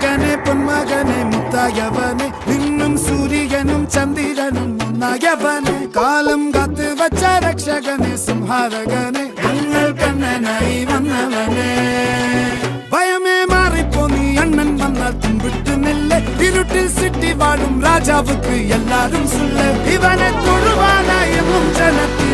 മകനെ പൊന്മകനെ മുത്തായവനെ നിന്നും സൂര്യനും ചന്ദ്രനും ഒന്നായവനെ കാലം കാത്ത് വച്ച രക്ഷകനെ സംഹാരകനെ ഞങ്ങൾ കണ്ണനായി വന്നവനെ ഭയമേ മാറിപ്പോ നീ അണ്ണൻ വന്നാൽ തുമ്പിട്ട് നില്ല് ഇരുട്ടിൽ സിറ്റി വാഴും രാജാവുക്ക് എല്ലാരും സുല്ല് ഇവനെ തൊഴുവാനായെന്നും ജനത്തിൽ